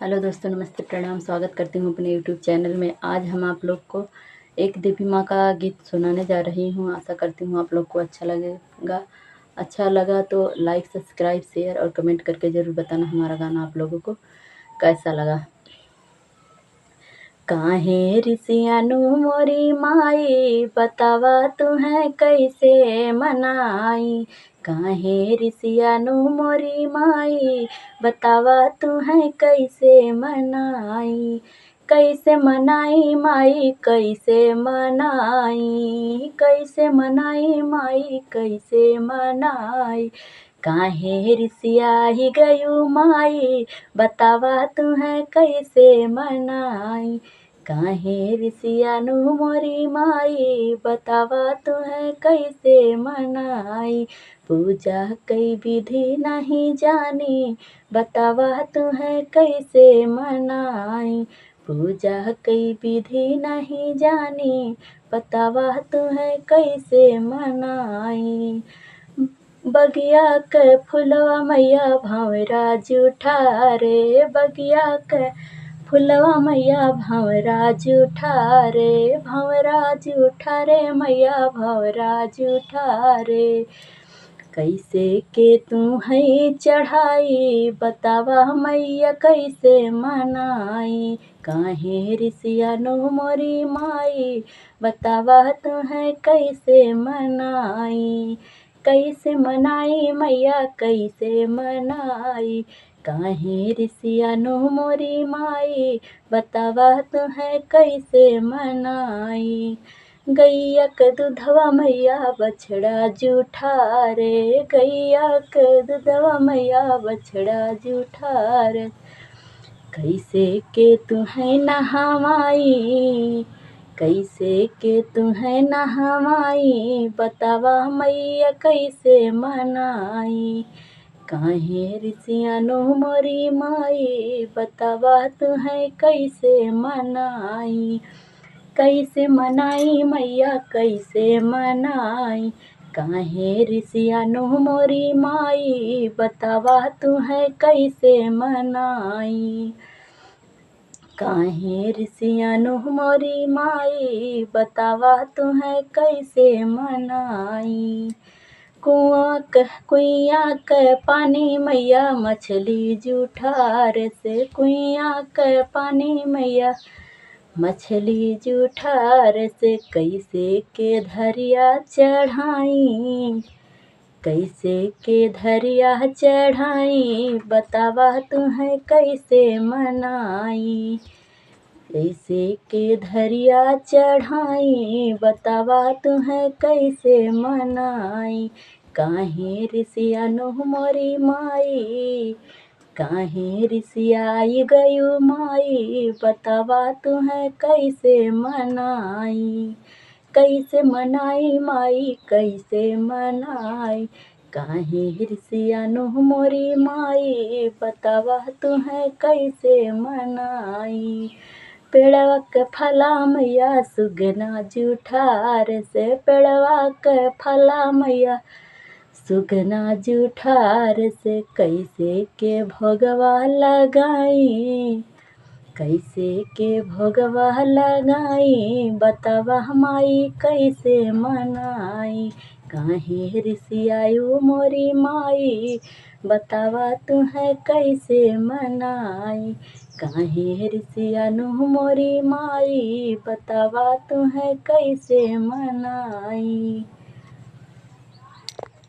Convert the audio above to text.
Hello दोस्तों, नमस्ते, प्रणाम। स्वागत करती हूँ अपने यूट्यूब चैनल में। आज हम आप लोग को एक देवी माँ का गीत सुनाने जा रही हूँ। आशा करती हूँ आप लोग को अच्छा लगेगा। अच्छा लगा तो लाइक, सब्सक्राइब, शेयर और कमेंट करके ज़रूर बताना हमारा गाना आप लोगों को कैसा लगा। काहे ऋषियानु मोरी माई, बतावा तुम्हें कैसे मनाई। काहे ऋषियानु मोरी माई, बतावा तुम्हें कैसे मनाई। कैसे मनाई माई, कैसे मनाई, कैसे मनाई माई, कैसे मनाई। काहे ऋषियाही गयु माई, बतावा तुम्हें कैसे मनाई। काहे ऋषियानु मोरी माई, बतावा तुम्हें कैसे मनाई। पूजा कई विधि नहीं जानी, बतावा तुम्हें कैसे मनाई। पूजा कई विधि नहीं जानी, बतावा तुम्हें कैसे मनाई। बगिया के फुलवा मैया भंवरा जूठा रे, बगिया के फुलवा मैया भंवरा जूठा रे, भंवरा जूठा रे मैया भंवरा जूठा रे। कैसे के तू है चढ़ाई, बतावा मैया कैसे मनाई। काहे ऋषियानु मोरी माई, बतावा तुम्हें कैसे मनाई। कैसे मनाई मैया, कैसे मनाई। काहे ऋषियानु मोरी माई, बतावा तुम्हें कैसे मनाई। गैया के दूधवा मैया बछड़ा जूठा रे, गैया के दूधवा मैया बछड़ा जूठा रे। कैसे के तुम्हें नहवाई, कैसे के तुम्हें नहवाई, बतावा मैया कैसे मनाई। काहे ऋषियानु मोरी माई, बतावा तुम्हें कैसे मनाई। कैसे मनाई मैया, कैसे मनाई। काहे ऋषियानु मोरी माई, बतावा तुम्हें कैसे मनाई। काहे ऋषियानु मोरी माई, बतावा तुम्हें कैसे मनाई। कुइया के पानी मैया मछली जूठार से, कुइया के पानी मैया मछली जूठार से। कैसे के धरिया चढ़ाई, कैसे के धरिया चढ़ाई, बतावा तुम्हें कैसे मनाई। कैसे के धरिया चढ़ाई, बतावा तुम्हें कैसे मनाई। काहे ऋषियानु मोरी माई, काहे ऋषियाई गयु माई, बतावा तुम्हें कैसे मनाई। कैसे मनाई माई, कैसे मनाई। काहे ऋषियानु मोरी माई, बतावा तुम्हें कैसे मनाई। पेड़वा के फला मैया सुगना जूठार से, पेड़वा के फला मैया सुगना जूठार से। कैसे के भोगवा लगाई, कैसे के भोगवा लगाई, बतावा माई कैसे मनाई। काहे ऋषियायु मोरी माई, बतावा तुम्हें कैसे मनाई। काहे ऋषियानु मोरी माई, बतावा तुम्हें कैसे मनाई।